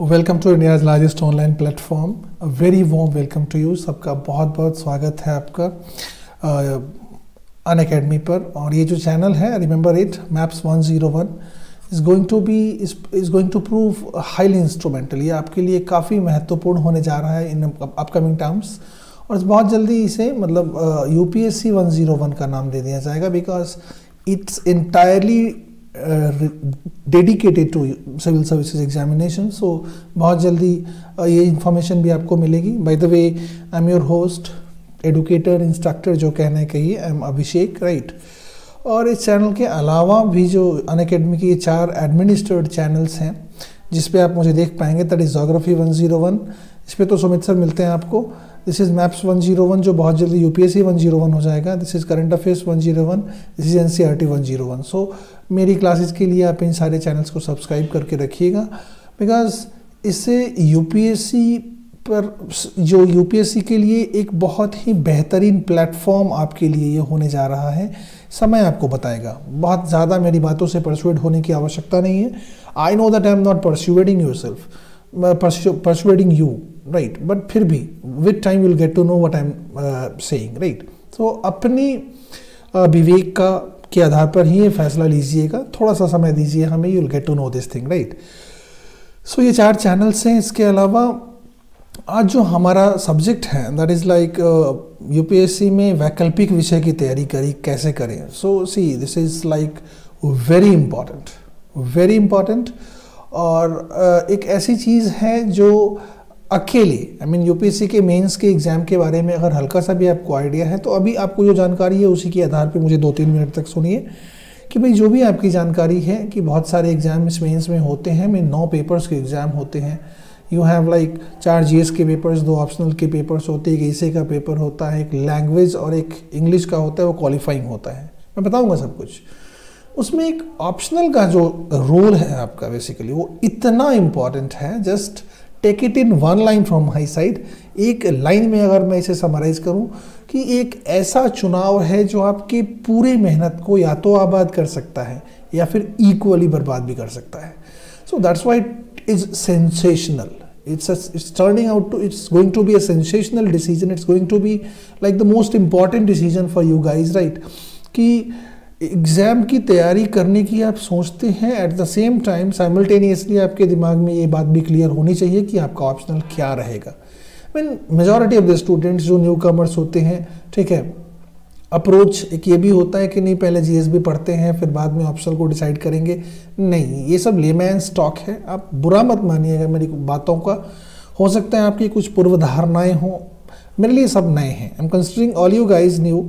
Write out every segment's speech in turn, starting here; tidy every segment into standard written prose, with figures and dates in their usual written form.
Welcome to India's largest online platform. A very warm welcome to you. सबका बहुत बहुत स्वागत है आपका अनअकैडमी पर। और ये जो चैनल है, remember it, maps 101 is going to prove highly instrumental. ये आपके लिए काफ़ी महत्वपूर्ण होने जा रहा है इन अपकमिंग टर्म्स। और बहुत जल्दी इसे UPSC 101 का नाम दे दिया जाएगा, because it's entirely dedicated to civil services examination. So बहुत जल्दी ये इन्फॉर्मेशन भी आपको मिलेगी। By the way, I am your host, educator, instructor, जो कहना कहिए, आई एम अभिषेक, राइट। और इस चैनल के अलावा भी जो अनअकैडमी के 4 एडमिनिस्ट्रेड चैनल्स हैं जिस पे आप मुझे देख पाएंगे, दैट इज़ ज्योग्राफी 101, इस पर तो सुमित सर मिलते हैं आपको। दिस इज़ मैप्स 101 जो बहुत जल्दी UPSC 101 हो जाएगा। This is current affairs 101, this is NCERT 101। सो मेरी क्लासेस के लिए आप इन सारे चैनल्स को सब्सक्राइब करके रखिएगा, बिकॉज इससे UPSC पर जो UPSC के लिए एक बहुत ही बेहतरीन प्लेटफॉर्म आपके लिए ये होने जा रहा है। समय आपको बताएगा। बहुत ज़्यादा मेरी बातों से परसुएड होने की आवश्यकता नहीं है। I know that I am not persuading yourself, persuading you, right? But फिर भी with time you'll get to know what I'm saying, right? So अपनी विवेक के आधार पर ही ये फैसला लीजिएगा। थोड़ा सा समय दीजिए हमें, you'll get to know this thing, right? So ये 4 चैनल्स हैं। इसके अलावा आज जो हमारा सब्जेक्ट है, दैट इज़ लाइक UPSC में वैकल्पिक विषय की तैयारी कैसे करें। So see, this is like very important। और एक ऐसी चीज़ है जो अकेले, UPSC के मेंस के एग्ज़ाम के बारे में अगर हल्का सा भी आपको आइडिया है तो अभी आपको जो जानकारी है उसी के आधार पे मुझे 2-3 मिनट तक सुनिए कि भाई जो भी आपकी जानकारी है कि बहुत सारे एग्ज़ाम इस मेंस में होते हैं। 9 पेपर्स के एग्ज़ाम होते हैं। यू हैव लाइक 4 GS के पेपर्स, 2 ऑप्शनल के पेपर्स होते हैं, एक ऐसे का पेपर होता है, एक लैंग्वेज और एक इंग्लिश का होता है, वो क्वालिफाइंग होता है। मैं बताऊँगा सब कुछ। उसमें एक ऑप्शनल का जो रोल है आपका, बेसिकली वो इतना इम्पॉर्टेंट है। Just take it in 1 line from my side. एक लाइन में अगर मैं इसे समराइज करूं कि एक ऐसा चुनाव है जो आपकी पूरी मेहनत को या तो आबाद कर सकता है या फिर इक्वली बर्बाद भी कर सकता है। So that's why it is sensational. It's turning out to, it's going to be a sensational decision. It's going to be like the most important decision for you guys, right? कि exam की तैयारी करने की आप सोचते हैं, at the same time simultaneously आपके दिमाग में ये बात भी क्लियर होनी चाहिए कि आपका ऑप्शनल क्या रहेगा। मेजॉरिटी ऑफ द स्टूडेंट्स जो न्यू कमर्स होते हैं, ठीक है, अप्रोच एक ये भी होता है कि नहीं पहले GSB पढ़ते हैं फिर बाद में ऑप्शनल को डिसाइड करेंगे। नहीं, ये सब लेमैन स्टॉक है। आप बुरा मत मानिएगा मेरी बातों का। हो सकता है आपकी कुछ पूर्वधारणाएँ हों, मेरे लिए सब नए हैं। I am considering all you guys new.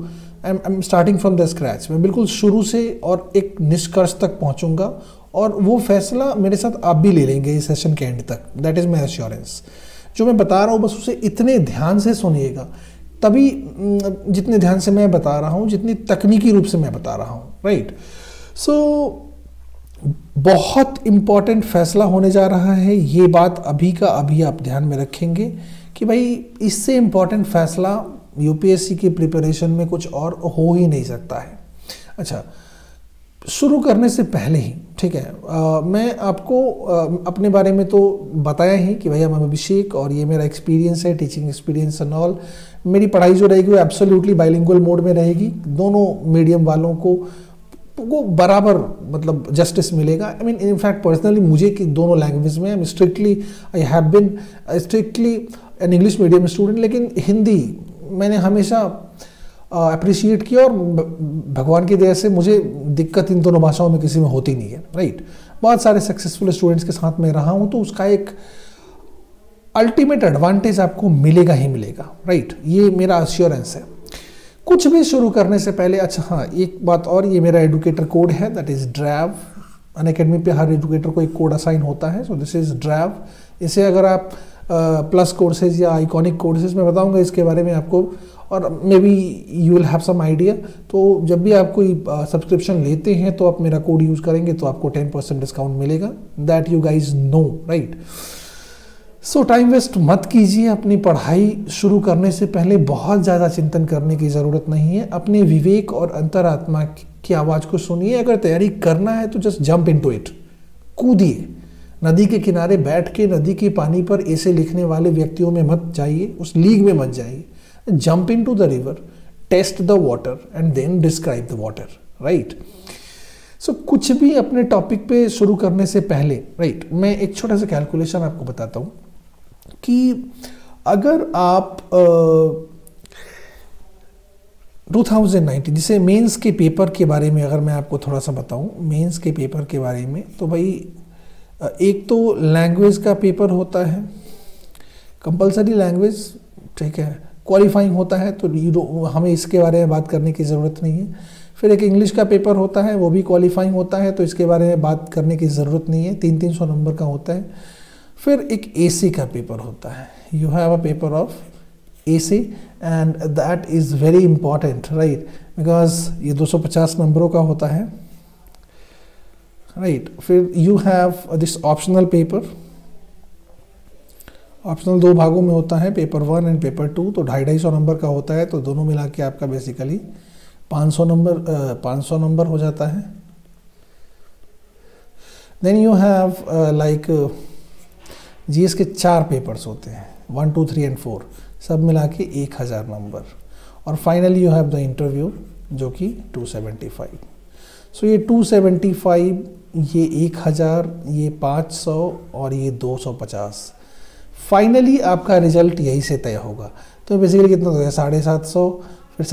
I am starting from the scratch. मैं बिल्कुल शुरू से और एक निष्कर्ष तक पहुंचूंगा और वो फैसला मेरे साथ आप भी ले लेंगे इस सेशन के एंड तक। That is my assurance. जो मैं बता रहा हूँ बस उसे इतने ध्यान से सुनिएगा, तभी जितने ध्यान से मैं बता रहा हूँ, जितनी तकनीकी रूप से मैं बता रहा हूँ, राइट। सो बहुत इम्पॉर्टेंट फैसला होने जा रहा है। ये बात अभी का अभी आप ध्यान में रखेंगे कि भाई इससे इम्पॉर्टेंट फैसला UPSC की प्रिपरेशन में कुछ और हो ही नहीं सकता है। अच्छा, शुरू करने से पहले ही, ठीक है, मैं आपको अपने बारे में तो बताया ही कि भैया मैं अभिषेक और ये मेरा एक्सपीरियंस है, टीचिंग एक्सपीरियंस एंड ऑल। मेरी पढ़ाई जो रहेगी वो एब्सोल्युटली बाइलिंगुअल मोड में रहेगी। दोनों मीडियम वालों को बराबर जस्टिस मिलेगा। इनफैक्ट पर्सनली मुझे कि दोनों लैंग्वेज में I have been strictly an English medium student, लेकिन हिंदी मैंने हमेशा अप्रिशिएट किया और भगवान की दया से मुझे दिक्कत इन दोनों भाषाओं में किसी में होती नहीं है, राइट। बहुत सारे सक्सेसफुल स्टूडेंट्स के साथ मैं रहा हूँ, तो उसका एक अल्टीमेट एडवांटेज आपको मिलेगा ही मिलेगा, राइट। ये मेरा अश्योरेंस है। कुछ भी शुरू करने से पहले, अच्छा हाँ, एक बात और, ये मेरा एडुकेटर कोड है, दैट इज़ ड्रैव। अनअकैडमी पे हर एडुकेटर को एक कोड असाइन होता है। So this is drav. इसे अगर आप प्लस कोर्सेज या आइकॉनिक कोर्सेज में बताऊंगा इसके बारे में आपको, और maybe you will have some idea. तो जब भी आप कोई सब्सक्रिप्शन लेते हैं तो आप मेरा कोड यूज़ करेंगे तो आपको 10% डिस्काउंट मिलेगा। That you guys know, right. So time waste मत कीजिए। अपनी पढ़ाई शुरू करने से पहले बहुत ज़्यादा चिंतन करने की ज़रूरत नहीं है। अपने विवेक और अंतरात्मा की आवाज़ को सुनिए। अगर तैयारी करना है तो जस्ट जंप इनटू इट, कूदिए। नदी के किनारे बैठ के नदी के पानी पर ऐसे लिखने वाले व्यक्तियों में मत जाइए, उस लीग में मत जाइए। Jump into the river, test the water and then describe the water, right. So कुछ भी अपने टॉपिक पे शुरू करने से पहले, राइट, मैं एक छोटा सा कैलकुलेशन आपको बताता हूँ कि अगर आप 2019 जिसे मेंस के पेपर के बारे में अगर मैं आपको थोड़ा सा बताऊं, मेंस के पेपर के बारे में, तो भाई एक तो लैंग्वेज का पेपर होता है, कंपलसरी लैंग्वेज, ठीक है, क्वालिफाइंग होता है, तो हमें इसके बारे में बात करने की ज़रूरत नहीं है। फिर एक इंग्लिश का पेपर होता है, वो भी क्वालिफाइंग होता है, तो इसके बारे में बात करने की ज़रूरत नहीं है, 300 नंबर का होता है। फिर एक एसी का पेपर होता है, you have a paper of AC and that is very important, right, because ये 250 नंबरों का होता है, right। फिर you have this optional paper, optional 2 भागों में होता है, पेपर 1 एंड पेपर 2, तो 250 नंबर का होता है, तो दोनों मिला के आपका बेसिकली 500 नंबर हो जाता है। Then you have like GS के 4 पेपर्स होते हैं, 1, 2, 3 एंड 4, सब मिला के 1000 नंबर। और finally you have the interview जो कि 275। सो ये 275, ये 1000, ये 500 और ये 250, फाइनली आपका रिजल्ट यही से तय होगा। तो बेसिकली कितना हो गया, 750, फिर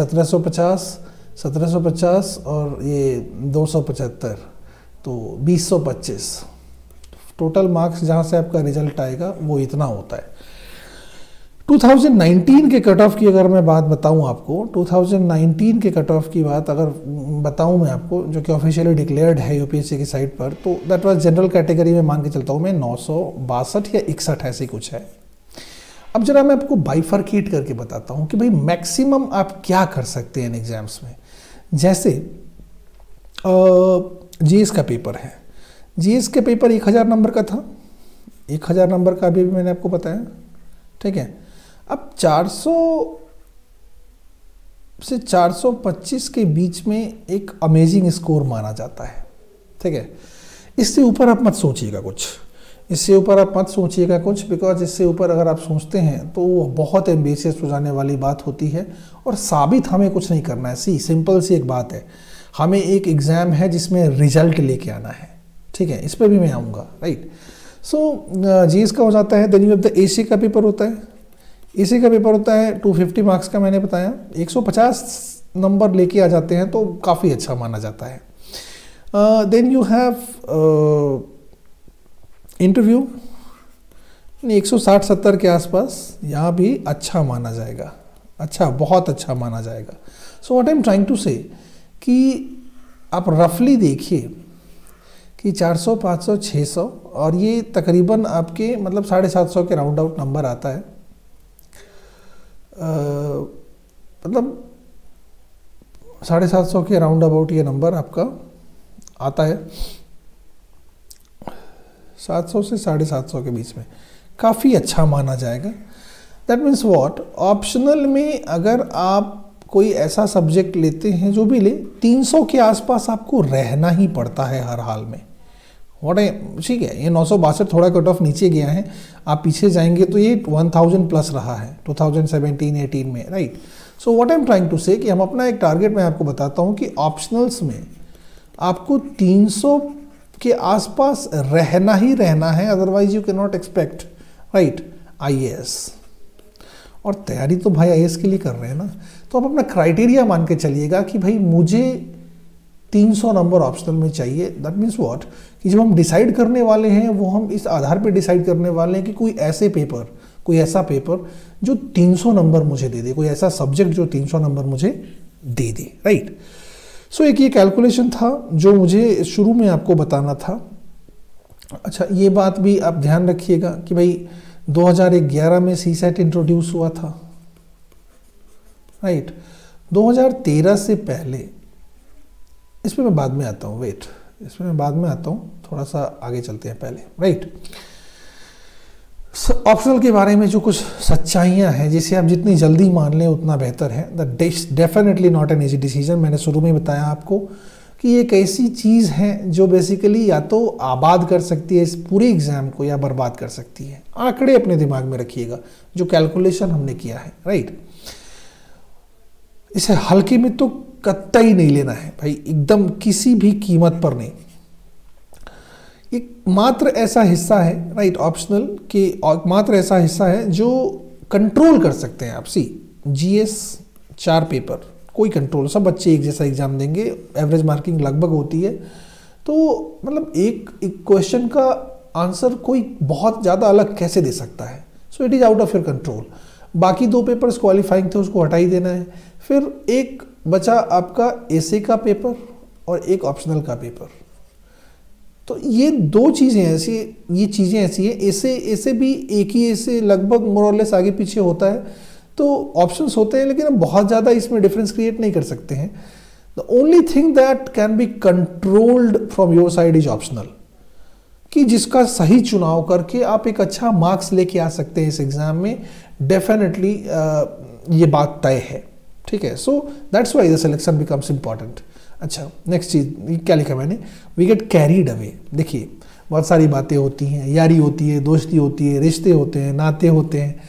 1750 और ये 275, तो 2025 टोटल मार्क्स जहाँ से आपका रिजल्ट आएगा वो इतना होता है। 2019 के कट ऑफ की अगर मैं बात बताऊं आपको, 2019 के कट ऑफ की बात अगर बताऊं मैं आपको, जो कि ऑफिशियली डिक्लेयर्ड है यूपीएससी की साइट पर, तो दैट वाज जनरल कैटेगरी में मान के चलता हूं मैं 962 या 61 ऐसे कुछ है। अब जरा मैं आपको बाइफरकेट करके बताता हूं कि भाई मैक्सिमम आप क्या कर सकते हैं इन एग्जाम्स में। जैसे जीएस का पेपर है, जीएस के पेपर 1000 नंबर का था, 1000 नंबर का अभी भी मैंने आपको बताया, ठीक है। अब 400 से 425 के बीच में एक अमेजिंग स्कोर माना जाता है, ठीक है। इससे ऊपर आप मत सोचिएगा कुछ, इससे ऊपर आप मत सोचिएगा कुछ, बिकॉज इससे ऊपर अगर आप सोचते हैं तो वो बहुत एम्बिशियस हो जाने वाली बात होती है, और साबित हमें कुछ नहीं करना है। सिंपल सी एक बात है, हमें एक एग्ज़ाम है जिसमें रिजल्ट लेके आना है, ठीक है, इस पर भी मैं आऊँगा, राइट। सो जीएस का हो जाता है। Then you have the AC का पेपर होता है, एसी का पेपर होता है 250 मार्क्स का, मैंने बताया 150 नंबर लेके आ जाते हैं तो काफ़ी अच्छा माना जाता है। देन यू हैव इंटरव्यू 160-70 के आसपास, यहाँ भी अच्छा माना जाएगा, अच्छा, बहुत अच्छा माना जाएगा। So what I am trying to say कि आप रफली देखिए कि 400, 500, 600 और ये तकरीबन आपके मतलब 750 के राउंड आउट नंबर आता है। मतलब 750 के राउंड अबाउट ये नंबर आपका आता है, 700 से 750 के बीच में, काफ़ी अच्छा माना जाएगा। दैट मीन्स व्हाट, ऑप्शनल में अगर आप कोई ऐसा सब्जेक्ट लेते हैं, जो भी ले, 300 के आसपास आपको रहना ही पड़ता है हर हाल में। व्हाट है, ठीक है, ये 962 थोड़ा कट ऑफ नीचे गया है, आप पीछे जाएंगे तो ये 1000 प्लस रहा है 2017-18 में, right. So what I am trying to say कि हम अपना एक टारगेट मैं आपको बताता हूँ कि ऑप्शनल्स में आपको 300 के आसपास रहना ही रहना है, otherwise you can not expect, right, IAS। और तैयारी तो भाई IAS के लिए कर रहे हैं ना, तो आप अपना क्राइटेरिया मान के चलिएगा कि भाई मुझे 300 नंबर ऑप्शनल में चाहिए। दैट मीन्स व्हाट, कि जब हम डिसाइड करने वाले हैं वो हम इस आधार पे डिसाइड करने वाले हैं कि कोई ऐसा पेपर जो 300 नंबर मुझे दे दे, कोई ऐसा सब्जेक्ट जो 300 नंबर मुझे दे दे, राइट। सो एक ये कैलकुलेशन था जो मुझे शुरू में आपको बताना था। अच्छा, ये बात भी आप ध्यान रखिएगा कि भाई 2011 में CSAT इंट्रोड्यूस हुआ था, राइट। 2013 से पहले, इस पर मैं बाद में आता हूँ, वेट, इसमें मैं बाद में आता हूँ, थोड़ा सा आगे चलते हैं पहले, राइट। ऑप्शनल के बारे में जो कुछ सच्चाइयाँ हैं, जिसे आप जितनी जल्दी मान लें उतना बेहतर है। That definitely not an easy decision. मैंने शुरू में बताया आपको कि एक ऐसी चीज़ है जो बेसिकली या तो आबाद कर सकती है इस पूरे एग्जाम को या बर्बाद कर सकती है। आंकड़े अपने दिमाग में रखिएगा, जो कैलकुलेशन हमने किया है, राइट। इसे हल्के में तो कतई नहीं लेना है भाई, एकदम किसी भी कीमत पर नहीं। एक मात्र ऐसा हिस्सा है, राइट, ऑप्शनल के मात्र ऐसा हिस्सा है जो कंट्रोल कर सकते हैं आप। सी जीएस 4 पेपर, कोई कंट्रोल, सब बच्चे एक जैसा एग्जाम देंगे, एवरेज मार्किंग लगभग होती है, तो मतलब एक क्वेश्चन का आंसर कोई बहुत ज़्यादा अलग कैसे दे सकता है। So it is out of your control. बाकी 2 पेपर्स क्वालिफाइंग थे, उसको हटा ही देना है। फिर एक बचा आपका एसे का पेपर और एक ऑप्शनल का पेपर। तो ये 2 चीज़ें ऐसी, ये चीज़ें ऐसी है, एसे भी एक ही एसे लगभग मोर और लेस आगे पीछे होता है, तो ऑप्शंस होते हैं, लेकिन हम बहुत ज़्यादा इसमें डिफरेंस क्रिएट नहीं कर सकते हैं। The only thing that can be controlled from your side is optional, कि जिसका सही चुनाव करके आप एक अच्छा मार्क्स लेके आ सकते हैं इस एग्जाम में, डेफिनेटली ये बात तय है, ठीक है। So that's why the selection becomes important. अच्छा, नेक्स्ट चीज़ क्या लिखा मैंने, वी गेट कैरीड अवे। देखिए बहुत सारी बातें होती हैं, यारी होती है, दोस्ती होती है, रिश्ते होते हैं, नाते होते हैं।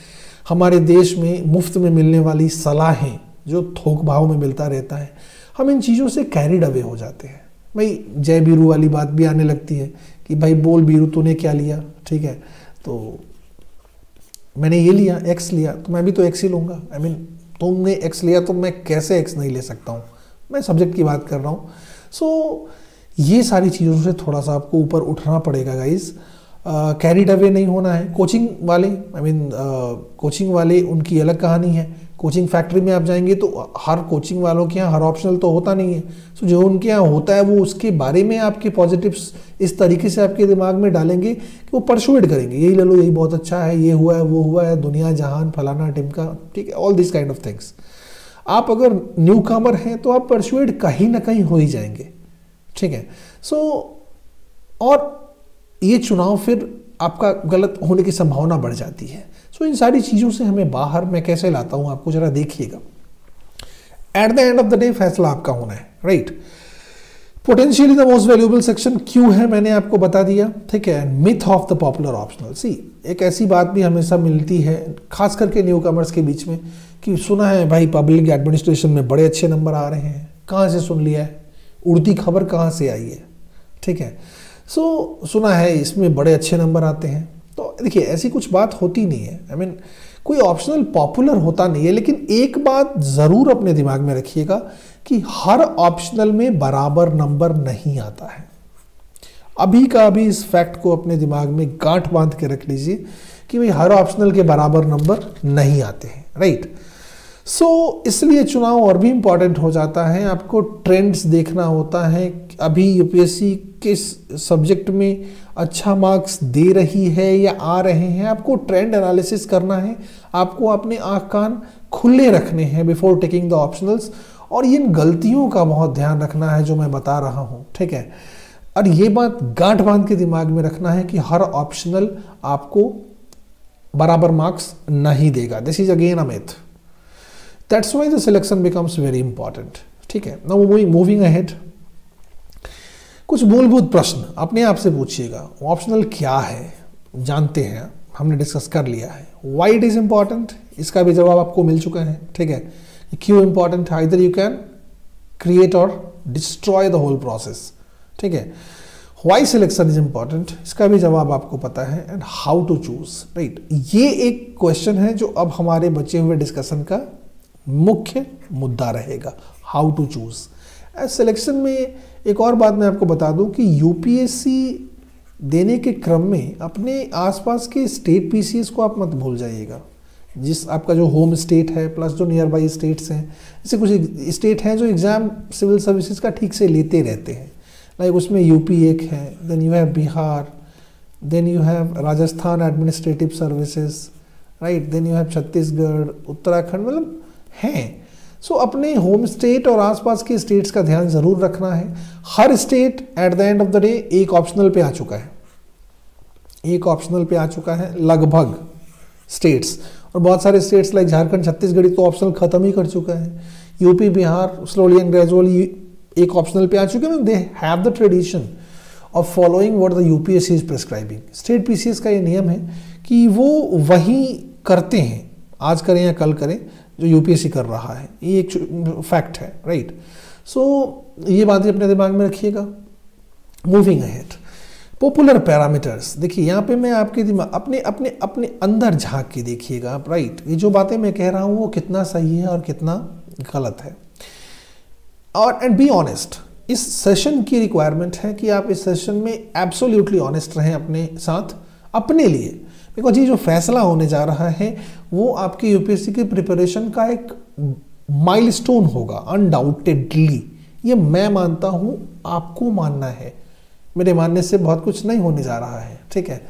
हमारे देश में मुफ्त में मिलने वाली सलाहें जो थोक भाव में मिलता रहता है, हम इन चीज़ों से कैरीड अवे हो जाते हैं। भाई जय बीरू वाली बात भी आने लगती है कि भाई बोल बीरू तूने क्या लिया, ठीक है, तो मैंने ये लिया, एक्स लिया, तो मैं भी तो एक्स ही लूँगा। आई मीन तुमने एक्स लिया तो मैं कैसे एक्स नहीं ले सकता हूँ, मैं सब्जेक्ट की बात कर रहा हूँ। सो ये सारी चीज़ों से थोड़ा सा आपको ऊपर उठना पड़ेगा गाइज। कैरीड अवे नहीं होना है। कोचिंग वाले, आई मीन कोचिंग वाले, उनकी अलग कहानी है। कोचिंग फैक्ट्री में आप जाएंगे तो हर कोचिंग वालों के यहाँ हर ऑप्शनल तो होता नहीं है। सो जो उनके यहाँ होता है वो उसके बारे में आपके पॉजिटिव्स इस तरीके से आपके दिमाग में डालेंगे कि वो परसुएड करेंगे, यही ले लो, यही बहुत अच्छा है, ये हुआ है, वो हुआ है, दुनिया जहान फलाना टिमका, ठीक है, all this kind of things. आप अगर न्यू कमर हैं तो आप परसुएड कहीं ना कहीं हो ही जाएंगे, ठीक है। सो और ये चुनाव फिर आपका गलत होने की संभावना बढ़ जाती है। सो इन सारी चीज़ों से हमें बाहर मैं कैसे लाता हूँ आपको जरा देखिएगा। At the end of the day फैसला आपका होना है, right. Potentially the most valuable section क्यों है मैंने आपको बता दिया, ठीक है। Myth of the popular optional. See एक ऐसी बात भी हमेशा मिलती है खास करके न्यू कमर्स के बीच में कि सुना है भाई पब्लिक एडमिनिस्ट्रेशन में बड़े अच्छे नंबर आ रहे हैं। कहाँ से सुन लिया है, उड़ती खबर कहाँ से आई है, ठीक है। सो सुना है इसमें बड़े अच्छे नंबर आते हैं। तो देखिए ऐसी कुछ बात होती नहीं है। आई मीन कोई ऑप्शनल पॉपुलर होता नहीं है, लेकिन एक बात ज़रूर अपने दिमाग में रखिएगा कि हर ऑप्शनल में बराबर नंबर नहीं आता है। अभी का अभी इस फैक्ट को अपने दिमाग में गांठ बांध के रख लीजिए कि भाई हर ऑप्शनल के बराबर नंबर नहीं आते हैं, राइट। सो इसलिए चुनाव और भी इम्पॉर्टेंट हो जाता है। आपको ट्रेंड्स देखना होता है, अभी यूपीएससी किस सब्जेक्ट में अच्छा मार्क्स दे रही है या आ रहे हैं, आपको ट्रेंड एनालिसिस करना है। आपको अपने आँख कान खुले रखने हैं बिफोर टेकिंग द ऑप्शनल्स, और इन गलतियों का बहुत ध्यान रखना है जो मैं बता रहा हूँ, ठीक है। और ये बात गांठ बांध के दिमाग में रखना है कि हर ऑप्शनल आपको बराबर मार्क्स नहीं देगा। This is again a myth. That's why the selection becomes very important, ठीक है। नाउ मूविंग अहेड, कुछ मूलभूत प्रश्न अपने आप से पूछिएगा। ऑप्शनल क्या है जानते हैं, हमने डिस्कस कर लिया है। व्हाई इट इज इंपॉर्टेंट, इसका भी जवाब आपको मिल चुका है, ठीक है। क्यों इंपॉर्टेंट है, आइदर यू कैन क्रिएट और डिस्ट्रॉय द होल प्रोसेस, ठीक है। व्हाई सिलेक्शन इज इंपॉर्टेंट, इसका भी जवाब आपको पता है। And how to choose, right. ये एक क्वेश्चन है जो अब हमारे बचे हुए डिस्कशन का मुख्य मुद्दा रहेगा, हाउ टू चूज। सिलेक्शन में एक और बात मैं आपको बता दूं कि यूपीएससी देने के क्रम में अपने आसपास के स्टेट पीसीएस को आप मत भूल जाइएगा। जिस आपका जो होम स्टेट है प्लस जो नियर बाई स्टेट्स हैं, जैसे कुछ स्टेट हैं जो एग्ज़ाम सिविल सर्विसेज का ठीक से लेते रहते हैं, लाइक उसमें यूपी एक है, then you have Bihar, then you have Rajasthan administrative services, right, then you have Chhattisgarh, Uttarakhand, मतलब हैं। सो अपने होम स्टेट और आसपास के स्टेट्स का ध्यान जरूर रखना है। हर state at the end of the day एक ऑप्शनल पे आ चुका है, एक ऑप्शनल पे आ चुका है लगभग स्टेट्स, और बहुत सारे स्टेट्स लाइक झारखंड, छत्तीसगढ़ तो ऑप्शनल खत्म ही कर चुका है। UP, Bihar slowly and gradually एक ऑप्शनल पे आ चुके हैं, they have the tradition of following what the UPSC is prescribing. State PCS का ये नियम है कि वो वही करते हैं, आज करें या कल करें, जो यूपीएससी कर रहा है, ये एक फैक्ट है, राइट। सो ये बातें अपने दिमाग में रखिएगा। मूविंग अहेड, पॉपुलर पैरामीटर्स, देखिए यहाँ पे मैं आपके दिमाग अपने अपने अपने अंदर झांक के देखिएगा आप, राइट। ये जो बातें मैं कह रहा हूँ वो कितना सही है और कितना गलत है। और एंड बी ऑनेस्ट, इस सेशन की रिक्वायरमेंट है कि आप इस सेशन में एब्सोल्युटली ऑनेस्ट रहें अपने साथ, अपने लिए, बिकॉज ये जो फैसला होने जा रहा है वो आपके यूपीएससी की प्रिपरेशन का एक माइलस्टोन होगा अनडाउटेडली। ये मैं मानता हूँ, आपको मानना है, मेरे मानने से बहुत कुछ नहीं होने जा रहा है, ठीक है।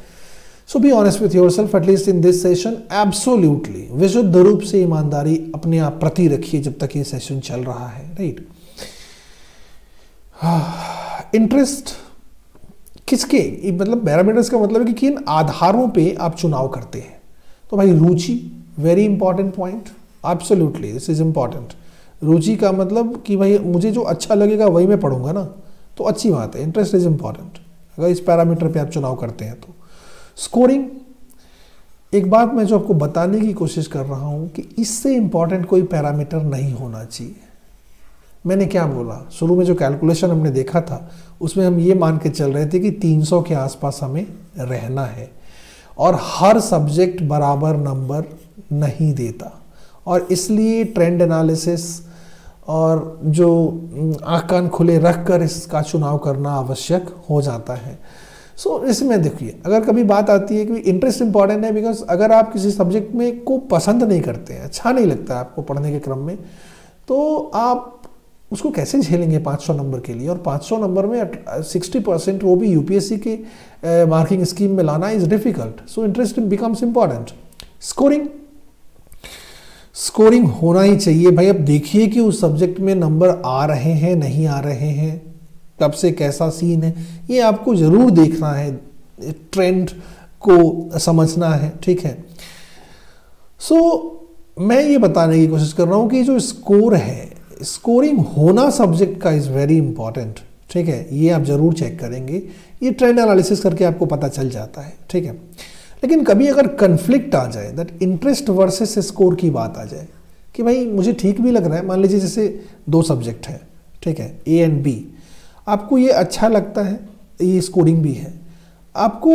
So be honest with yourself at least in this session, absolutely विशुद्ध रूप से ईमानदारी अपने आप प्रति रखिए जब तक ये सेशन चल रहा है, राइट। इंटरेस्ट किसके, मतलब पैरामीटर्स का मतलब है कि किन आधारों पे आप चुनाव करते हैं। तो भाई Ruchi, very important point, absolutely this is important. Ruchi का मतलब कि भाई मुझे जो अच्छा लगेगा वही मैं पढ़ूंगा ना, तो अच्छी बात है। इंटरेस्ट इज इंपॉर्टेंट अगर इस पैरामीटर पे आप चुनाव करते हैं तो। स्कोरिंग, एक बात मैं जो आपको बताने की कोशिश कर रहा हूं कि इससे इंपॉर्टेंट कोई पैरामीटर नहीं होना चाहिए। मैंने क्या बोला, शुरू में जो कैलकुलेशन हमने देखा था उसमें हम ये मान के चल रहे थे कि 300 के आसपास हमें रहना है, और हर सब्जेक्ट बराबर नंबर नहीं देता, और इसलिए ट्रेंड एनालिसिस और जो आँख कान खुले रख कर इसका चुनाव करना आवश्यक हो जाता है। सो इसमें देखिए, अगर कभी बात आती है कि इंटरेस्ट इंपॉर्टेंट है, बिकॉज अगर आप किसी सब्जेक्ट में को पसंद नहीं करते हैं, अच्छा नहीं लगता है आपको पढ़ने के क्रम में, तो आप उसको कैसे झेलेंगे 500 नंबर के लिए। और 500 नंबर में 60% वो भी यूपीएससी के मार्किंग स्कीम में लाना is difficult. So interest becomes important. Scoring, scoring होना ही चाहिए भाई। अब देखिए कि उस सब्जेक्ट में नंबर आ रहे हैं नहीं आ रहे हैं, कब से कैसा सीन है, ये आपको जरूर देखना है, ट्रेंड को समझना है, ठीक है। सो मैं ये बताने की कोशिश कर रहा हूँ कि जो स्कोर है, स्कोरिंग होना सब्जेक्ट का इज वेरी इंपॉर्टेंट, ठीक है। ये आप जरूर चेक करेंगे, ये ट्रेंड एनालिसिस करके आपको पता चल जाता है, ठीक है। लेकिन कभी अगर कन्फ्लिक्ट आ जाए, दैट इंटरेस्ट वर्सेस स्कोर की बात आ जाए कि भाई मुझे ठीक भी लग रहा है, मान लीजिए जैसे 2 सब्जेक्ट है, ठीक है, ए एंड बी, आपको ये अच्छा लगता है, ये स्कोरिंग भी है, आपको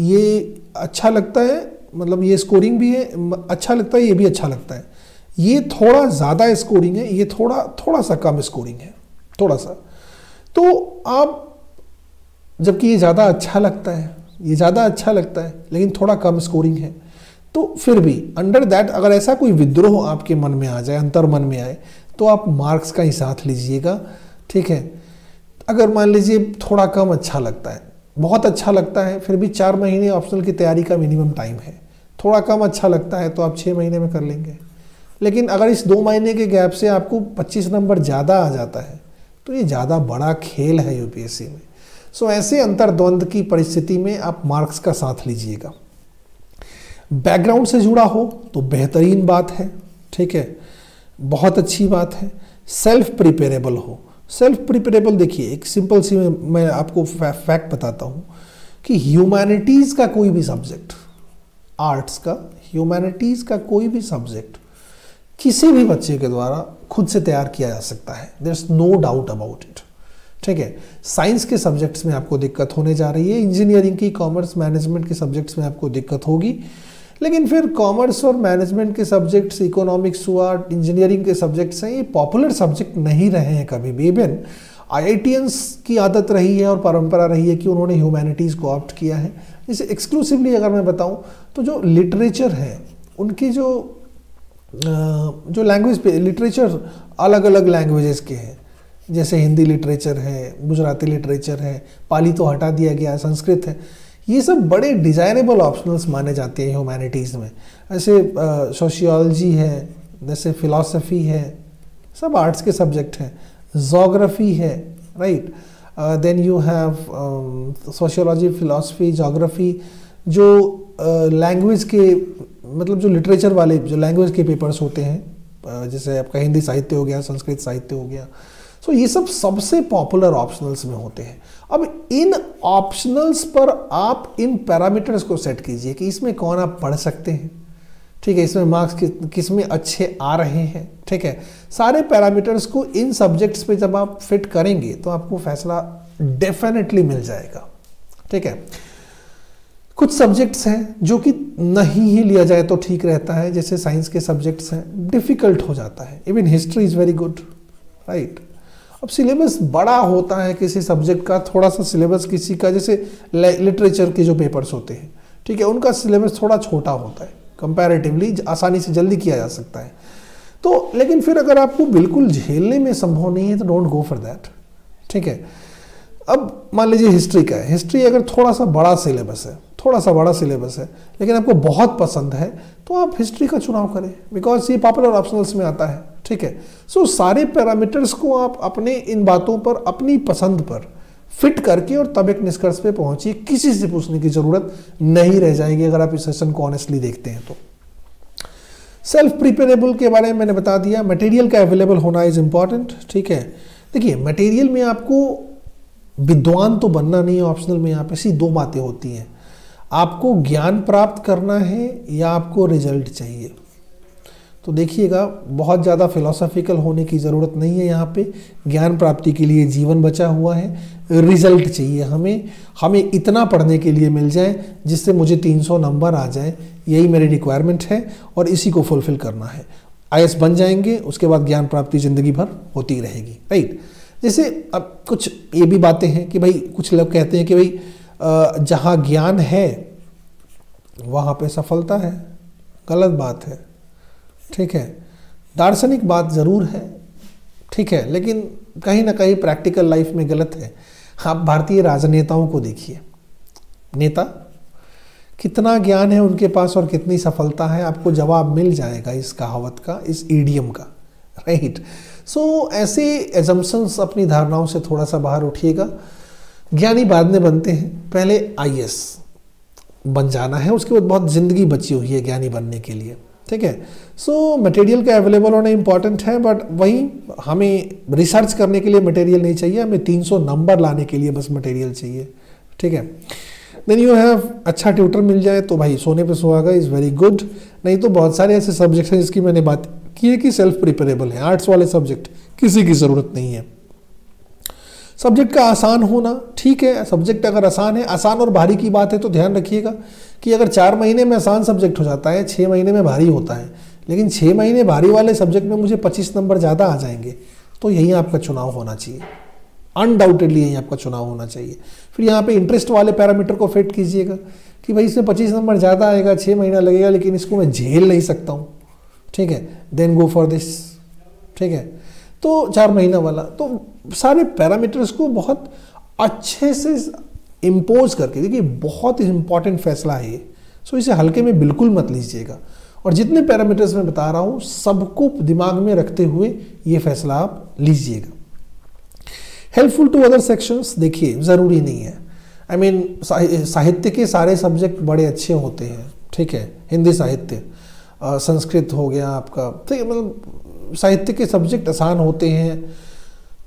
ये अच्छा लगता है, मतलब ये स्कोरिंग भी है, अच्छा लगता है, ये भी अच्छा लगता है, ये थोड़ा ज़्यादा स्कोरिंग है, ये थोड़ा सा कम स्कोरिंग है, थोड़ा सा, तो आप जबकि ये ज़्यादा अच्छा लगता है, ये ज़्यादा अच्छा लगता है, लेकिन थोड़ा कम स्कोरिंग है, तो फिर भी अंडर दैट अगर ऐसा कोई विद्रोह आपके मन में आ जाए, अंतर मन में आए, तो आप मार्क्स का ही साथ लीजिएगा, ठीक है। अगर मान लीजिए थोड़ा कम अच्छा लगता है, बहुत अच्छा लगता है, फिर भी 4 महीने ऑप्शनल की तैयारी का मिनिमम टाइम है, थोड़ा कम अच्छा लगता है तो आप 6 महीने में कर लेंगे। लेकिन अगर इस 2 महीने के गैप से आपको 25 नंबर ज़्यादा आ जाता है, तो ये ज़्यादा बड़ा खेल है यूपीएससी में। सो ऐसे अंतर्द्वंद की परिस्थिति में आप मार्क्स का साथ लीजिएगा। बैकग्राउंड से जुड़ा हो तो बेहतरीन बात है, ठीक है, बहुत अच्छी बात है। सेल्फ प्रिपेरेबल हो, सेल्फ प्रिपेरेबल, देखिए एक सिंपल सी मैं आपको फैक्ट बताता हूँ कि ह्यूमैनिटीज़ का कोई भी सब्जेक्ट, आर्ट्स का, ह्यूमैनिटीज़ का कोई भी सब्जेक्ट किसी भी बच्चे के द्वारा खुद से तैयार किया जा सकता है, there is no doubt about it, ठीक है। साइंस के सब्जेक्ट्स में आपको दिक्कत होने जा रही है, इंजीनियरिंग की, कॉमर्स, मैनेजमेंट के सब्जेक्ट्स में आपको दिक्कत होगी, लेकिन फिर कॉमर्स और मैनेजमेंट के सब्जेक्ट्स, इकोनॉमिक्स हुआ, इंजीनियरिंग के सब्जेक्ट्स हैं, ये पॉपुलर सब्जेक्ट नहीं रहे हैं कभी भी। इवन IITians की आदत रही है और परंपरा रही है कि उन्होंने ह्यूमैनिटीज़ को ऑप्ट किया है। जैसे एक्सक्लूसिवली अगर मैं बताऊं तो जो लिटरेचर है, उनकी जो लैंग्वेज पे लिटरेचर अलग अलग लैंग्वेजेस के हैं, जैसे हिंदी लिटरेचर है, गुजराती लिटरेचर है, पाली तो हटा दिया गया, संस्कृत है, ये सब बड़े डिज़ायरेबल ऑप्शनल्स माने जाते हैं ह्यूमैनिटीज़ में। ऐसे सोशियोलॉजी है, जैसे फिलॉसफी है, सब आर्ट्स के सब्जेक्ट हैं, जोग्राफी है, right, then you have sociology, philosophy, geography, जो लैंग्वेज के, मतलब जो लिटरेचर वाले जो लैंग्वेज के पेपर्स होते हैं, जैसे आपका हिंदी साहित्य हो गया, संस्कृत साहित्य हो गया। सो ये सब सबसे पॉपुलर ऑप्शनल्स में होते हैं। अब इन ऑप्शनल्स पर आप इन पैरामीटर्स को सेट कीजिए कि इसमें कौन आप पढ़ सकते हैं, ठीक है, इसमें मार्क्स किस में अच्छे आ रहे हैं, ठीक है। सारे पैरामीटर्स को इन सब्जेक्ट्स पे जब आप फिट करेंगे तो आपको फैसला डेफिनेटली मिल जाएगा, ठीक है। कुछ सब्जेक्ट्स हैं जो कि नहीं ही लिया जाए तो ठीक रहता है, जैसे साइंस के सब्जेक्ट्स हैं, डिफिकल्ट हो जाता है। Even history is very good, right. अब सिलेबस बड़ा होता है किसी सब्जेक्ट का, थोड़ा सा सिलेबस किसी का, जैसे लिटरेचर के जो पेपर्स होते हैं, ठीक है, उनका सिलेबस थोड़ा छोटा होता है, कंपैरेटिवली आसानी से जल्दी किया जा सकता है। तो लेकिन फिर अगर आपको बिल्कुल झेलने में संभव नहीं है तो डोंट गो फॉर दैट, ठीक है। अब मान लीजिए हिस्ट्री का है, हिस्ट्री अगर थोड़ा सा बड़ा सिलेबस है, थोड़ा सा बड़ा सिलेबस है, लेकिन आपको बहुत पसंद है तो आप हिस्ट्री का चुनाव करें, बिकॉज ये पॉपुलर ऑप्शनल्स में आता है, ठीक है। सो सारे पैरामीटर्स को आप अपने इन बातों पर, अपनी पसंद पर फिट करके और तब एक निष्कर्ष पे पहुंचिए। किसी से पूछने की जरूरत नहीं रह जाएगी अगर आप इस सेशन को ऑनेस्टली देखते हैं तो। सेल्फ प्रिपेरेबल के बारे में मैंने बता दिया, मटेरियल का अवेलेबल होना इज इंपॉर्टेंट, ठीक है। देखिए मटेरियल में आपको विद्वान तो बनना नहीं है, ऑप्शनल में यहाँ पे ऐसी दो बातें होती हैं, आपको ज्ञान प्राप्त करना है या आपको रिजल्ट चाहिए। तो देखिएगा बहुत ज़्यादा फिलोसॉफिकल होने की ज़रूरत नहीं है यहाँ पे। ज्ञान प्राप्ति के लिए जीवन बचा हुआ है, रिजल्ट चाहिए हमें इतना पढ़ने के लिए मिल जाए जिससे मुझे 300 नंबर आ जाए, यही मेरी रिक्वायरमेंट है और इसी को फुलफिल करना है। IAS बन जाएंगे, उसके बाद ज्ञान प्राप्ति ज़िंदगी भर होती रहेगी, राइट। जैसे अब कुछ ये भी बातें हैं कि भाई कुछ लोग कहते हैं कि भाई जहाँ ज्ञान है वहाँ पे सफलता है, गलत बात है, ठीक है। दार्शनिक बात ज़रूर है, ठीक है, लेकिन कहीं ना कहीं प्रैक्टिकल लाइफ में गलत है। आप भारतीय राजनेताओं को देखिए, नेता कितना ज्ञान है उनके पास और कितनी सफलता है, आपको जवाब मिल जाएगा इस कहावत का, इस ईडियम का, राइट। सो ऐसे एजम्पशंस, अपनी धारणाओं से थोड़ा सा बाहर उठिएगा। ज्ञानी बाद में बनते हैं, पहले IAS बन जाना है, उसके बाद बहुत ज़िंदगी बची हुई है ज्ञानी बनने के लिए, ठीक है। सो मटेरियल का अवेलेबल होना इंपॉर्टेंट है, बट वहीं हमें रिसर्च करने के लिए मटेरियल नहीं चाहिए, हमें 300 नंबर लाने के लिए बस मटेरियल चाहिए, ठीक है। देन यू हैव अच्छा ट्यूटर मिल जाए तो भाई सोने पे सुहागा, इज़ वेरी गुड। नहीं तो बहुत सारे ऐसे सब्जेक्ट्स हैं जिसकी मैंने बात की है कि सेल्फ प्रिपेरेबल है। आर्ट्स वाले सब्जेक्ट किसी की ज़रूरत नहीं है। सब्जेक्ट का आसान होना, ठीक है, सब्जेक्ट अगर आसान है, आसान और भारी की बात है तो ध्यान रखिएगा कि अगर 4 महीने में आसान सब्जेक्ट हो जाता है, 6 महीने में भारी होता है, लेकिन 6 महीने भारी वाले सब्जेक्ट में मुझे 25 नंबर ज़्यादा आ जाएंगे, तो यही आपका चुनाव होना चाहिए, अनडाउटेडली यही आपका चुनाव होना चाहिए। फिर यहाँ पे इंटरेस्ट वाले पैरामीटर को फिट कीजिएगा कि भाई इसमें 25 नंबर ज़्यादा आएगा, 6 महीना लगेगा, लेकिन इसको मैं झेल नहीं सकता हूँ, ठीक है, देन गो फॉर दिस, ठीक है। तो 4 महीना वाला, तो सारे पैरामीटर्स को बहुत अच्छे से इम्पोज करके, देखिए बहुत इंपॉर्टेंट फैसला है ये, सो इसे हल्के में बिल्कुल मत लीजिएगा। और जितने पैरामीटर्स मैं बता रहा हूँ सबको दिमाग में रखते हुए ये फैसला आप लीजिएगा। हेल्पफुल टू अदर सेक्शंस, देखिए ज़रूरी नहीं है, आई मीन साहित्य के सारे सब्जेक्ट बड़े अच्छे होते हैं, ठीक है, हिंदी साहित्य, संस्कृत हो गया आपका, ठीक है, मतलब साहित्य के सब्जेक्ट आसान होते हैं,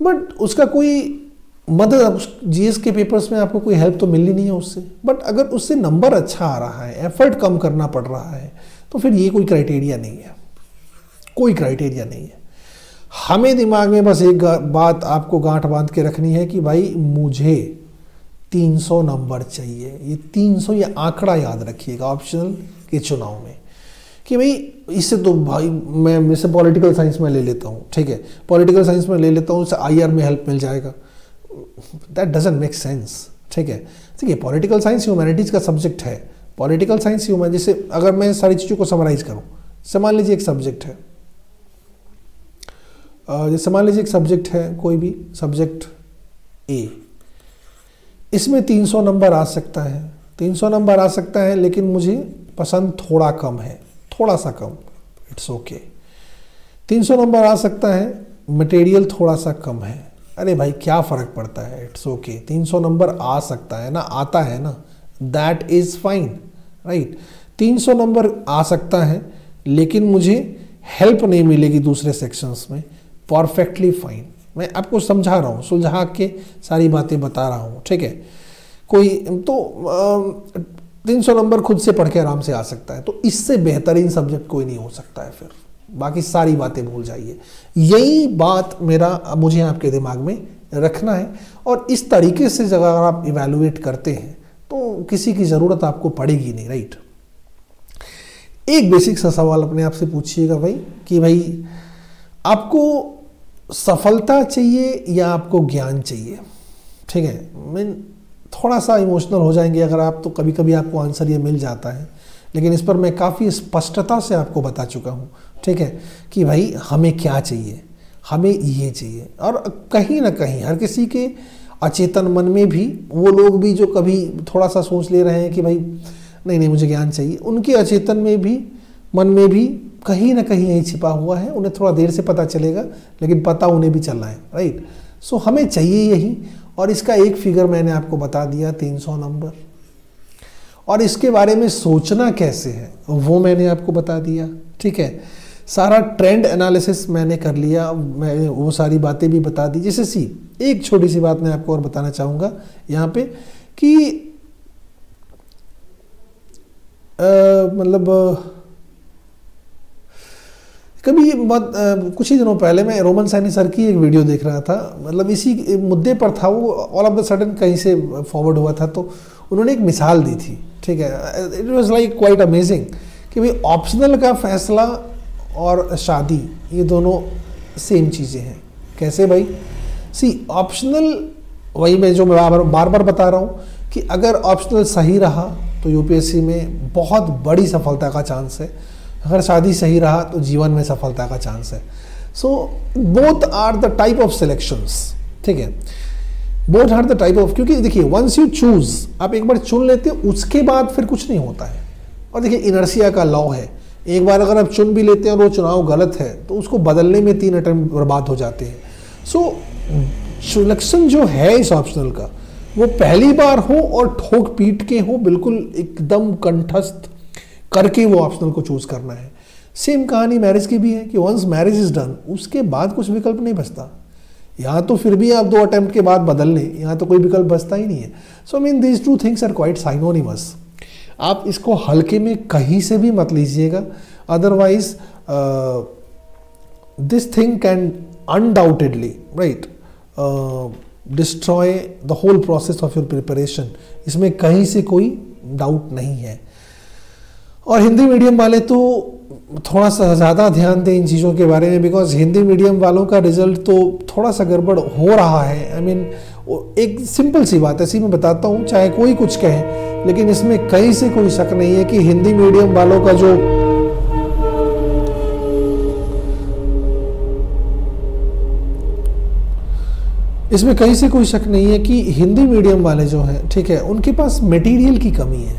बट उसका कोई मदद GS के पेपर्स में आपको कोई हेल्प तो मिलनी नहीं है उससे। बट अगर उससे नंबर अच्छा आ रहा है, एफर्ट कम करना पड़ रहा है, तो फिर ये कोई क्राइटेरिया नहीं है, कोई क्राइटेरिया नहीं है। हमें दिमाग में बस एक बात आपको गांठ बांध के रखनी है कि भाई मुझे 300 नंबर चाहिए। ये 300 ये आंकड़ा याद रखिएगा ऑप्शनल के चुनाव में, कि भाई इससे तो भाई मैं जैसे पॉलिटिकल साइंस में ले लेता हूँ, ठीक है, पॉलिटिकल साइंस में ले लेता हूँ, उससे IR में हेल्प मिल जाएगा, दैट डजंट मेक सेंस, ठीक है। ठीक है, पॉलिटिकल साइंस ह्यूमैनिटीज़ का सब्जेक्ट है, पॉलिटिकल साइंस ह्यूमन, जैसे अगर मैं सारी चीज़ों को समराइज करूँ, जैसे मान लीजिए एक सब्जेक्ट है, जैसे मान लीजिए एक सब्जेक्ट है, कोई भी सब्जेक्ट A, इसमें 300 नंबर आ सकता है, 300 नंबर आ सकता है, लेकिन मुझे पसंद थोड़ा कम है, थोड़ा सा कम, इट्स ओके। 300 नंबर आ सकता है, मटेरियल थोड़ा सा कम है, अरे भाई क्या फ़र्क पड़ता है, इट्स ओके। 300 नंबर आ सकता है ना, आता है ना, that is fine, right. 300 number आ सकता है, लेकिन मुझे हेल्प नहीं मिलेगी दूसरे सेक्शंस में, परफेक्टली फाइन। मैं आपको समझा रहा हूँ, सुलझा के सारी बातें बता रहा हूँ, ठीक है। कोई तो 300 नंबर खुद से पढ़ के आराम से आ सकता है, तो इससे बेहतरीन सब्जेक्ट कोई नहीं हो सकता है। फिर बाकी सारी बातें भूल जाइए। यही बात मुझे आपके दिमाग में रखना है, और इस तरीके से अगर आप इवैल्यूएट करते हैं तो किसी की ज़रूरत आपको पड़ेगी नहीं, राइट। एक बेसिक सा सवाल अपने आप से पूछिएगा भाई, कि भाई आपको सफलता चाहिए या आपको ज्ञान चाहिए, ठीक है। मैं थोड़ा सा इमोशनल हो जाएंगे अगर आप, तो कभी कभी आपको आंसर ये मिल जाता है, लेकिन इस पर मैं काफ़ी स्पष्टता से आपको बता चुका हूँ, ठीक है, कि भाई हमें क्या चाहिए, हमें ये चाहिए। और कहीं ना कहीं हर किसी के अचेतन मन में भी वो लोग भी जो कभी थोड़ा सा सोच ले रहे हैं कि भाई नहीं नहीं मुझे ज्ञान चाहिए, उनके अचेतन में भी, मन में भी कहीं ना कहीं यही छिपा हुआ है। उन्हें थोड़ा देर से पता चलेगा, लेकिन पता उन्हें भी चलना है, राइट। सो हमें चाहिए यही, और इसका एक फिगर मैंने आपको बता दिया, 300 नंबर। और इसके बारे में सोचना कैसे है वो मैंने आपको बता दिया, ठीक है। सारा ट्रेंड एनालिसिस मैंने कर लिया, मैं वो सारी बातें भी बता दी। जैसे एक छोटी सी बात मैं आपको और बताना चाहूँगा यहाँ पे, कि कभी कुछ ही दिनों पहले मैं रोमन सैनी सर की एक वीडियो देख रहा था, मतलब इसी मुद्दे पर था वो, ऑल ऑफ द सडन कहीं से फॉरवर्ड हुआ था, तो उन्होंने एक मिसाल दी थी, ठीक है। It was like quite amazing कि भाई ऑप्शनल का फैसला और शादी ये दोनों सेम चीज़ें हैं। कैसे भाई? ऑप्शनल, वही मैं जो बार बार बता रहा हूँ कि अगर ऑप्शनल सही रहा तो यूपीएससी में बहुत बड़ी सफलता का चांस है, अगर शादी सही रहा तो जीवन में सफलता का चांस है। So both are the type of selections, ठीक है, both are the type of, क्योंकि देखिए वंस यू चूज, आप एक बार चुन लेते हो उसके बाद फिर कुछ नहीं होता है। और देखिए इनर्शिया का लॉ है, एक बार अगर आप चुन भी लेते हैं और वो चुनाव गलत है तो उसको बदलने में 3 अटेम्प्ट बर्बाद हो जाते हैं। सो सिलेक्शन जो है इस ऑप्शनल का, वो पहली बार हो और ठोक पीट के हो, बिल्कुल एकदम कंठस्थ करके वो ऑप्शनल को चूज करना है। सेम कहानी मैरिज की भी है कि वंस मैरिज इज डन उसके बाद कुछ विकल्प नहीं बचता। यहाँ तो फिर भी आप 2 अटेम्प्ट के बाद बदल लें, यहाँ तो कोई विकल्प बचता ही नहीं है। So mean these 2 things are quite synonymous. आप इसको हल्के में कहीं से भी मत लीजिएगा, otherwise this thing can undoubtedly right destroy the whole process of your preparation. इसमें कहीं से कोई डाउट नहीं है। और हिंदी मीडियम वाले तो थोड़ा सा ज़्यादा ध्यान दें इन चीज़ों के बारे में, बिकॉज हिंदी मीडियम वालों का रिजल्ट तो थोड़ा सा गड़बड़ हो रहा है। आई मीन एक सिंपल सी बात ऐसी मैं बताता हूँ, चाहे कोई कुछ कहे, लेकिन इसमें कहीं से कोई शक नहीं है कि हिंदी मीडियम वालों का जो इसमें कहीं से कोई शक नहीं है कि हिंदी मीडियम वाले जो हैं, ठीक है, उनके पास मटेरियल की कमी है।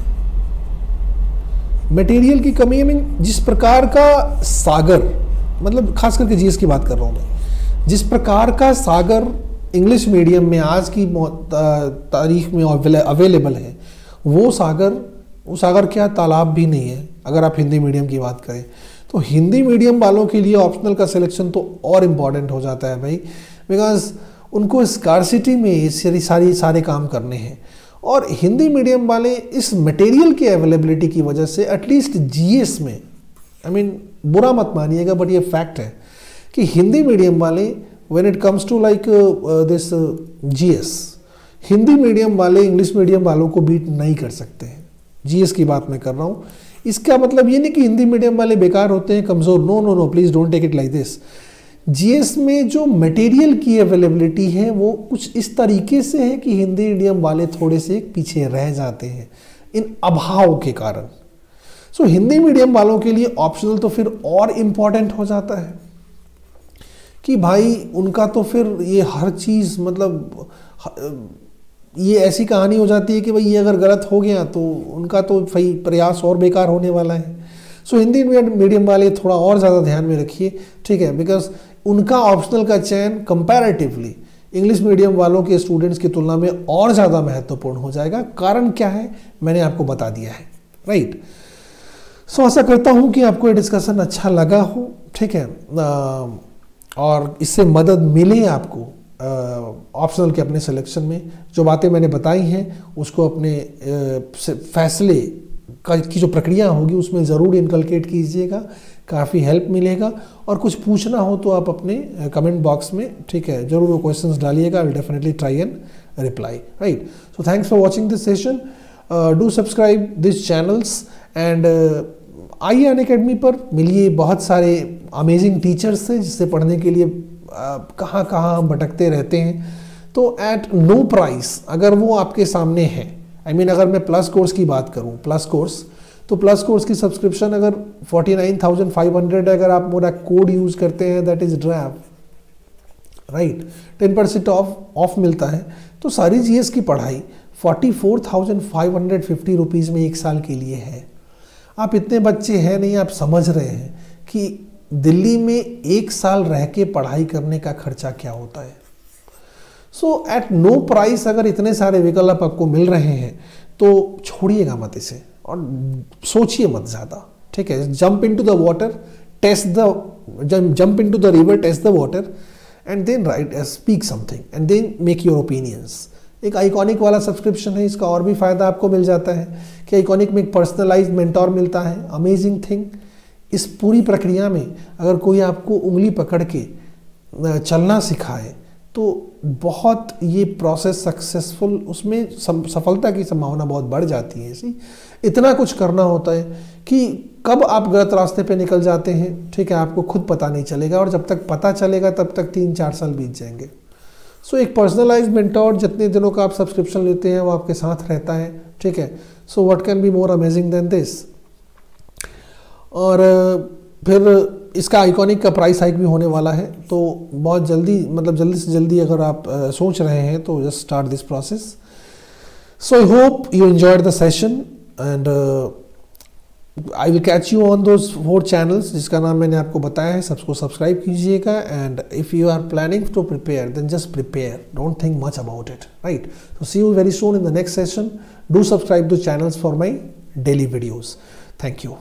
मटेरियल की कमी है मीन जिस प्रकार का सागर, मतलब खास करके जीएस की बात कर रहा हूँ मैं, जिस प्रकार का सागर इंग्लिश मीडियम में आज की तारीख में अवेलेबल है, वो सागर क्या तालाब भी नहीं है अगर आप हिंदी मीडियम की बात करें। तो हिंदी मीडियम वालों के लिए ऑप्शनल का सिलेक्शन तो और इम्पॉर्टेंट हो जाता है भाई, बिकॉज उनको स्कार्सिटी में सारे काम करने हैं। और हिंदी मीडियम वाले इस मटेरियल की अवेलेबिलिटी की वजह से एटलीस्ट जीएस में, आई मीन बुरा मत मानिएगा बट ये फैक्ट है कि हिंदी मीडियम वाले when it comes to like this GS, Hindi medium वाले इंग्लिश मीडियम वालों को बीट नहीं कर सकते हैं। जीएस की बात मैं कर रहा हूँ। इसका मतलब ये नहीं कि हिंदी मीडियम वाले बेकार होते हैं, कमज़ोर, no no no, please don't take it like this. GS में जो मटेरियल की अवेलेबिलिटी है वो कुछ इस तरीके से है कि हिंदी मीडियम वाले थोड़े से पीछे रह जाते हैं इन अभाव के कारण। सो हिंदी मीडियम वालों के लिए ऑप्शनल तो फिर और इम्पॉर्टेंट हो जाता है कि भाई उनका तो फिर ये हर चीज़, मतलब ये ऐसी कहानी हो जाती है कि भाई ये अगर गलत हो गया तो उनका तो भाई प्रयास और बेकार होने वाला है। सो हिंदी मीडियम वाले थोड़ा और ज़्यादा ध्यान में रखिए, ठीक है, बिकॉज उनका ऑप्शनल का चयन कंपैरेटिवली इंग्लिश मीडियम वालों के स्टूडेंट्स की तुलना में और ज़्यादा महत्वपूर्ण हो जाएगा। कारण क्या है मैंने आपको बता दिया है, राइट। सो आशा करता हूँ कि आपको ये डिस्कशन अच्छा लगा हो, ठीक है, और इससे मदद मिले आपको ऑप्शनल के अपने सिलेक्शन में। जो बातें मैंने बताई हैं उसको अपने फैसले की जो प्रक्रिया होगी उसमें ज़रूर इनकलकेट कीजिएगा, काफ़ी हेल्प मिलेगा। और कुछ पूछना हो तो आप अपने कमेंट बॉक्स में, ठीक है, ज़रूर वो क्वेश्चंस डालिएगा। I will definitely try and reply, right. So thanks for watching this session. Do subscribe this channels and आइए अनअकैडमी पर मिलिए बहुत सारे अमेजिंग टीचर्स से, जिससे पढ़ने के लिए कहाँ कहाँ हम भटकते रहते हैं। तो एट नो प्राइस अगर वो आपके सामने है, आई मीन अगर मैं प्लस कोर्स की बात करूँ, प्लस कोर्स, तो प्लस कोर्स की सब्सक्रिप्शन अगर 49,500 है, अगर आप मेरा कोड यूज़ करते हैं that is drive, right, 10% of मिलता है। तो सारी जीएस की पढ़ाई 44,550 रुपीज़ में 1 साल के लिए है। आप इतने बच्चे हैं नहीं, आप समझ रहे हैं कि दिल्ली में 1 साल रह के पढ़ाई करने का खर्चा क्या होता है। सो एट नो प्राइस अगर इतने सारे विकल्प आपको मिल रहे हैं तो छोड़िएगा मत इसे और सोचिए मत ज़्यादा, ठीक है। Jump into the water, test the jump into the river, test the water and then write speak something and then make your opinions. एक आइकॉनिक वाला सब्सक्रिप्शन है, इसका और भी फ़ायदा आपको मिल जाता है कि आइकॉनिक में एक पर्सनलाइज्ड मेंटोर मिलता है। अमेजिंग थिंग, इस पूरी प्रक्रिया में अगर कोई आपको उंगली पकड़ के चलना सिखाए तो बहुत ये प्रोसेस सक्सेसफुल, उसमें सफलता की संभावना बहुत बढ़ जाती है। इसी इतना कुछ करना होता है कि कब आप गलत रास्ते पे निकल जाते हैं, ठीक है, आपको खुद पता नहीं चलेगा, और जब तक पता चलेगा तब तक 3-4 साल बीत जाएंगे। सो एक पर्सनलाइज्ड मेंटोर जितने दिनों का आप सब्सक्रिप्शन लेते हैं वो आपके साथ रहता है, ठीक है। So what can be more amazing than this. और फिर इसका आइकॉनिक का प्राइस हाइक भी होने वाला है, तो बहुत जल्दी, मतलब जल्दी से जल्दी अगर आप सोच रहे हैं तो just start this process. So I hope you enjoyed the session and I will catch you on those 4 channels जिसका नाम मैंने आपको बताया है। सबको सब्सक्राइब कीजिएगा and if you are planning to prepare then just prepare, don't think much about it, right. So see you very soon in the next session. Do subscribe the channels for my daily videos. Thank you.